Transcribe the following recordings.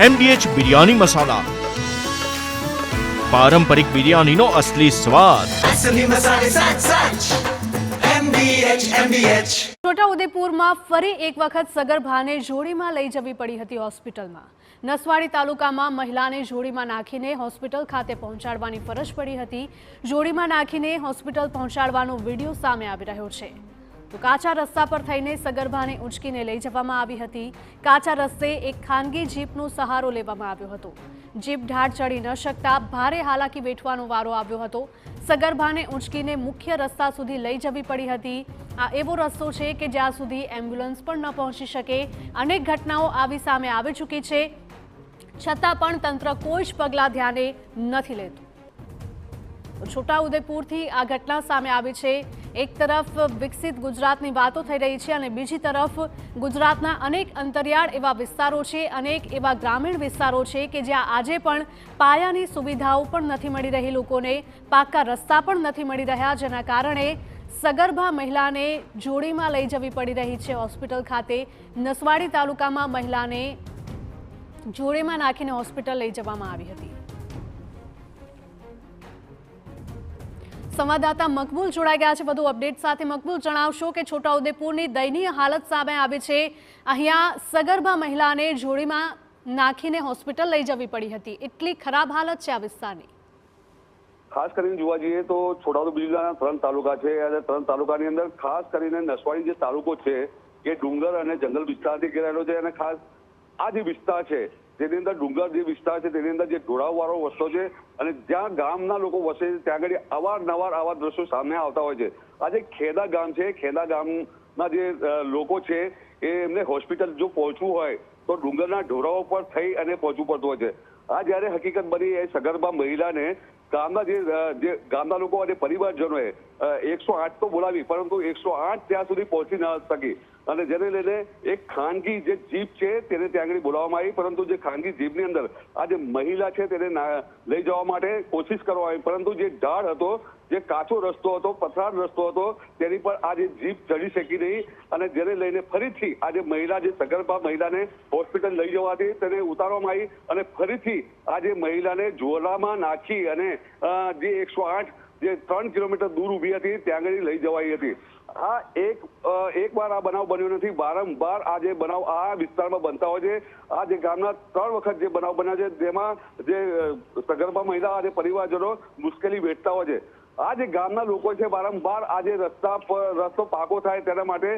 MDH biryani મસાલા, પારંપરિક બિરયાનીનો અસલી સ્વાદ। છોટાઉદેપુરમાં ફરી એક વખત સગર્ભાને જોડીમાં લઈ જવી પડી હતી હોસ્પિટલમાં। નસવાડી તાલુકામાં મહિલાને જોડીમાં નાખીને હોસ્પિટલ ખાતે પહોંચાડવાની ફરજ પડી હતી। જોડીમાં નાખીને હોસ્પિટલ પહોંચાડવાનો વિડીયો સામે આવી રહ્યો છે। તો કાચા રસ્તા પર થઈને સગર્ભાને ઉંચકીને લઈ જવામાં આવી હતી। કાચા રસ્તે એક ખાનગી જીપનો સહારો લેવામાં આવ્યો હતો। જીપ ઢાળ ચડી ન શકતા ભારે હાલાકી વેઠવાનો વારો આવ્યો હતો। સગર્ભાને ઉંચકીને મુખ્ય રસ્તા સુધી લઈ જવી પડી હતી। આ એવો રસ્તો છે કે જ્યાં સુધી એમ્બ્યુલન્સ પણ ન પહોંચી શકે। અનેક ઘટનાઓ આવી સામે આવી ચૂકી છે, છતાં પણ તંત્ર કોઈ જ પગલાં ધ્યાને નથી લેતું। છોટાઉદેપુરથી આ ઘટના સામે આવી છે। એક તરફ વિકસિત ગુજરાતની વાતો થઈ રહી છે અને બીજી તરફ ગુજરાતના અનેક અંતરિયાળ એવા વિસ્તારો છે, અનેક એવા ગ્રામીણ વિસ્તારો છે કે જ્યાં આજે પણ પાયાની સુવિધાઓ પણ નથી મળી રહી લોકોને, પાકા રસ્તા પણ નથી મળી રહ્યા, જેના કારણે સગર્ભા મહિલાને જોડીમાં લઈ જવી પડી રહી છે હોસ્પિટલ ખાતે। નસવાડી તાલુકામાં મહિલાને જોડીમાં નાખીને હોસ્પિટલ લઈ જવામાં આવી હતી। સંવાદદાતા મકબૂલ જોડાઈ ગયા છે વધુ અપડેટ સાથે। મકબૂલ, જણાવશો કે છોટાઉદેપુરની દયનીય હાલત સામે આવી છે। અહીંયા સગર્ભા મહિલાને જોડીમાં નાખીને હોસ્પિટલ લઈ જવી પડી હતી, એટલી ખરાબ હાલત છે આ વિસ્તારની। ખાસ કરીને જોવા જઈએ તો છોટાઉદેપુર જિલ્લાના 3 તાલુકા છે અને 3 તાલુકાની અંદર ખાસ કરીને નસવાડી જે તાલુકો છે એ ડુંગર અને જંગલ વિસ્તારથી ઘેરાયેલો છે અને ખાસ આ જે વિસ્તાર છે જેની અંદર ડુંગર જે વિસ્તાર છે તેની અંદર જે ઢોળાવવાળો વસ્તો છે અને જ્યાં ગામના લોકો વસે છે ત્યાં આગળ અવારનવાર આવા દ્રશ્યો સામે આવતા હોય છે। આજે ખેડા ગામ છે, ખેડા ગામના જે લોકો છે એ એમને હોસ્પિટલ જો પહોંચવું હોય તો ડુંગરના ઢોળાવો પર થઈ અને પહોંચવું પડતું હોય છે। આ જ્યારે હકીકત બની એ સગર્ભા મહિલાને ગામના જે ગામના લોકો અને પરિવારજનોએ 108 તો બોલાવી, પરંતુ 108 ત્યાં સુધી પહોંચી ન શકી અને જેને લઈને એક ખાનગી જે જીપ છે તેને ત્યાં આગળ બોલાવવામાં આવી, પરંતુ જે ખાનગી જીપની અંદર આ જે મહિલા છે તેને લઈ જવા માટે કોશિશ કરવામાં આવી, પરંતુ જે ઢાળ હતો, જે કાચો રસ્તો હતો, પથરાળ રસ્તો હતો, તેની પર આ જે જીપ ચડી શકી નહીં અને જેને લઈને ફરીથી આ જે મહિલા જે સગર્ભા મહિલાને હોસ્પિટલ લઈ જવાથી તેને ઉતારવામાં આવી અને ફરીથી આ જે મહિલાને ઝોલામાં નાખી અને જે 108 જે 3 કિલોમીટર દૂર ઊભી હતી ત્યાં આગળ લઈ જવાઈ હતી। આ એક વાર આ બનાવ બન્યો નથી, વારંવાર આ જે બનાવ આ વિસ્તારમાં બનતા હોય છે। આ જે ગામના 3 વખત જે બનાવ બન્યા છે જેમાં જે સગર્ભા મહિલા અને પરિવારજનો મુશ્કેલી વેઠતા હોય છે। આ જે ગામના લોકો છે વારંવાર આ જે રસ્તો પાકો થાય તેના માટે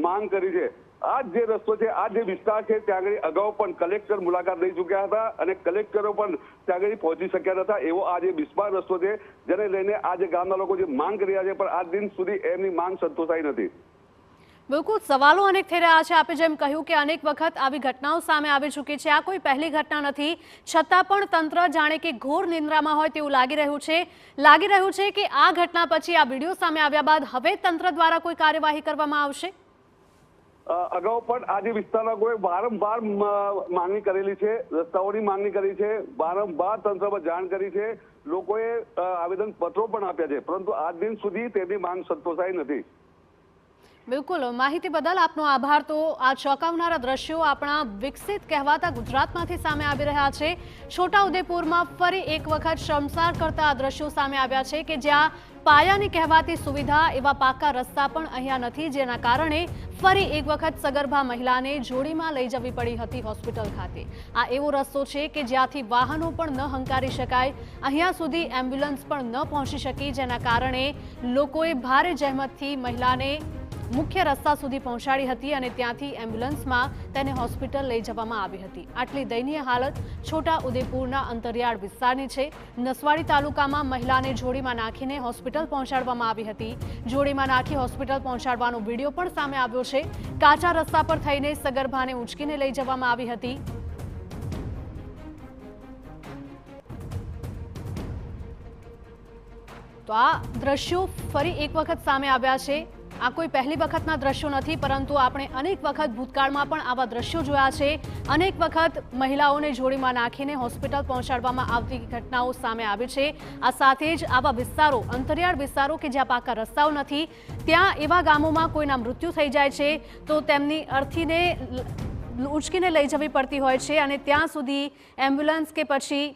માંગ કરી છે। આ જે રસ્તો છે, આ જે વિસ્તાર છે ત્યાં આગળ અગાઉ પણ કલેક્ટર મુલાકાત લઈ ચૂક્યા હતા અને કલેક્ટરો પણ ત્યાં આગળ પહોંચી શક્યા હતા। એવો આ જે બિસ્માર રસ્તો છે જેને લઈને આ જે ગામના લોકો જે માંગ કરી રહ્યા છે પણ આજ દિન સુધી એમની માંગ સંતોષાઈ નથી। બિલકુલ, સવાલો અનેક થઈ રહ્યા છે। આપે જેમ કહ્યું કે અનેક વખત આવી ઘટનાઓ સામે આવી ચૂકી છે, આ કોઈ પહેલી ઘટના નથી, છતાં પણ તંત્ર જાણે કે ઘોર નિંદ્રામાં હોય તેવું લાગી રહ્યું છે કે આ ઘટના પછી આ વિડીયો સામે આવ્યા બાદ હવે તંત્ર દ્વારા કોઈ કાર્યવાહી કરવામાં આવશે? અગાઉ પણ આજે વિસ્તારના કોઈ વારંવાર માંગણી કરેલી છે, રસ્તાઓની માંગણી કરી છે, વારંવાર તંત્રમાં જાણ કરી છે, લોકોએ આવેદન પત્રો પણ આપ્યા છે, પરંતુ આજ દિન સુધી તેની માંગ સંતોષાઈ નથી। બિલકુલ, માહિતી બદલ આપનો આભાર। તો આ ચોંકાવનારા દ્રશ્યો આપણા વિકસિત કહેવાતા ગુજરાતમાંથી સામે આવી રહ્યા છે। છોટાઉદેપુરમાં ફરી એક વખત શર્મસાર કરતા આ દ્રશ્યો સામે આવ્યા છે કે જ્યાં પાયાની કહેવાતી સુવિધા એવા પાકા રસ્તા પણ અહીંયા નથી, જેના કારણે ફરી એક વખત સગર્ભા મહિલાને જોડીમાં લઈ જવી પડી હતી હોસ્પિટલ ખાતે। આ એવો રસ્તો છે કે જ્યાંથી વાહનો પણ ન હંકારી શકાય, અહીંયા સુધી એમ્બ્યુલન્સ પણ ન પહોંચી શકી, જેના કારણે લોકોએ ભારે જહેમતથી મહિલાને મુખ્ય રસ્તા સુધી પહોંચાડી હતી અને ત્યાંથી એમ્બ્યુલન્સમાં તેને હોસ્પિટલ લઈ જવામાં આવી હતી। આટલી દયનીય હાલત છોટાઉદેપુરના અંતરિયાળ વિસ્તારની છે। નસવાડી તાલુકામાં મહિલાને જોડીમાં નાખીને હોસ્પિટલ પહોંચાડવામાં આવી હતી। જોડીમાં નાખી હોસ્પિટલ પહોંચાડવાનો વિડીયો પણ સામે આવ્યો છે। કાચા રસ્તા પર થઈને સગર્ભાને ઉંચકીને લઈ જવામાં આવી હતી। તો આ દ્રશ્યો ફરી એક વખત સામે આવ્યા છે। આ કોઈ પહેલી વખતના દ્રશ્યો નથી, પરંતુ આપણે અનેક વખત ભૂતકાળમાં પણ આવા દ્રશ્યો જોયા છે। અનેક વખત મહિલાઓને જોડીમાં નાખીને હોસ્પિટલ પહોંચાડવામાં આવતી ઘટનાઓ સામે આવી છે। આ સાથે જ આવા વિસ્તારો, અંતરિયાળ વિસ્તારો કે જ્યાં પાકા રસ્તાઓ નથી, ત્યાં એવા ગામોમાં કોઈના મૃત્યુ થઈ જાય છે તો તેમની અર્થીને ઉંચકીને લઈ જવી પડતી હોય છે અને ત્યાં સુધી એમ્બ્યુલન્સ કે પછી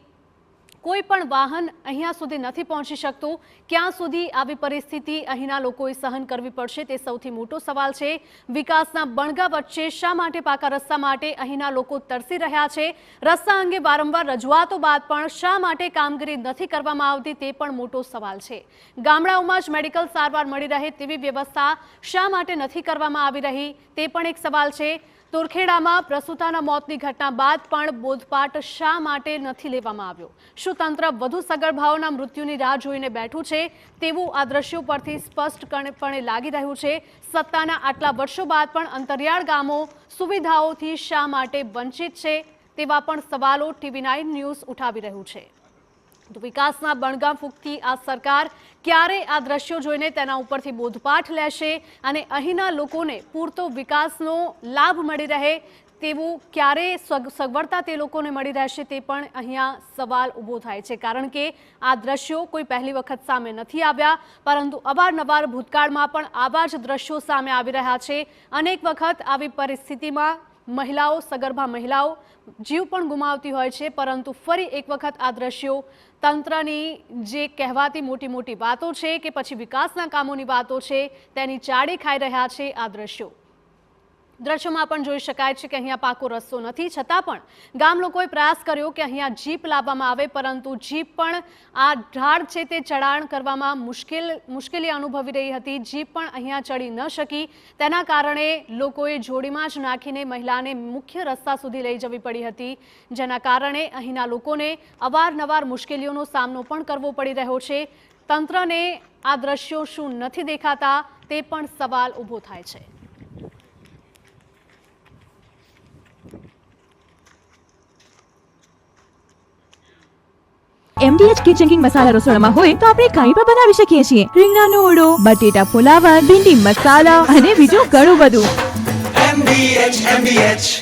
કોઈ પણ વાહન અહીંયા સુધી નથી પહોંચી શકતું. ક્યાં સુધી આવી પરિસ્થિતિ અહીંના લોકોએ સહન કરવી પડશે તે સૌથી મોટો સવાલ છે. વિકાસના બણગા વચ્ચે શા માટે પાકા રસ્તા માટે અહીંના લોકો તરસી રહ્યા છે? રસ્તા અંગે વારંવાર રજૂઆતો બાદ પણ શા માટે કામગીરી નથી કરવામાં આવતી તે પણ મોટો સવાલ છે. ગામડાઓમાં જ મેડિકલ સારવાર મળી રહે તેવી વ્યવસ્થા શા માટે નથી કરવામાં આવી રહી તે પણ એક સવાલ છે. તોરખેડામાં પ્રસૂતાના મોતની ઘટના બાદ પણ બોધપાઠ શા માટે નથી લેવામાં આવ્યો? શું તંત્ર વધુ સગર્ભાઓના મૃત્યુની રાહ જોઈને બેઠું છે તેવું આ દ્રશ્યો પરથી સ્પષ્ટપણે લાગી રહ્યું છે. સત્તાના આટલા વર્ષો બાદ પણ અંતરિયાળ ગામો સુવિધાઓથી શા માટે વંચિત છે તેવા પણ સવાલો TV9 ન્યૂઝ ઉઠાવી રહ્યું છે. તો વિકાસના બણગા ફૂંકતી આ સરકાર ક્યારે આ દ્રશ્યો જોઈને તેના ઉપરથી બોધપાઠ લેશે અને અહીંના લોકોને પૂરતો વિકાસનો લાભ મળી રહે તેવું ક્યારે સગવડતા તે લોકોને મળી રહેશે તે પણ અહીંયા સવાલ ઊભો થાય છે. કારણ કે આ દ્રશ્યો કોઈ પહેલી વખત સામે નથી આવ્યા, પરંતુ અવારનવાર ભૂતકાળમાં પણ આવા જ દ્રશ્યો સામે આવી રહ્યા છે. અનેક વખત આવી પરિસ્થિતિમાં મહિલાઓ, સગર્ભા મહિલાઓ જીવ પણ ગુમાવતી હોય છે, પરંતુ ફરી એક વખત આ દ્રશ્યો તંત્રની જે કહેવાતી મોટી મોટી વાતો છે કે પછી વિકાસના કામોની વાતો છે તેની ચાડી ખાઈ રહ્યા છે. આ દ્રશ્યોમાં પણ જોઈ શકાય છે કે અહીંયા પાકો રસ્તો નથી, છતાં પણ ગામ લોકોએ પ્રયાસ કર્યો કે અહીંયા જીપ લાવવામાં આવે, પરંતુ જીપ પણ આ ઢાળ છે તે ચડાણ કરવામાં મુશ્કેલી અનુભવી રહી હતી. જીપ પણ અહીંયા ચડી ન શકી. તેના કારણે લોકોએ જોડીમાં જ નાખીને મહિલાને મુખ્ય રસ્તા સુધી લઈ જવી પડી હતી, જેના કારણે અહીંના લોકોને અવારનવાર મુશ્કેલીઓનો સામનો પણ કરવો પડી રહ્યો છે. તંત્રને આ દ્રશ્યો શું નથી દેખાતા તે પણ સવાલ ઊભો થાય છે. MDH કિચન કિંગ મસાલા રસોડામાં હોય તો આપણે કંઈ પણ બનાવી શકીએ છીએ. રીંગણાનો ઓળો, બટેટા ફુલાવર, ભીંડી મસાલા અને બીજું ઘણું બધું. MDH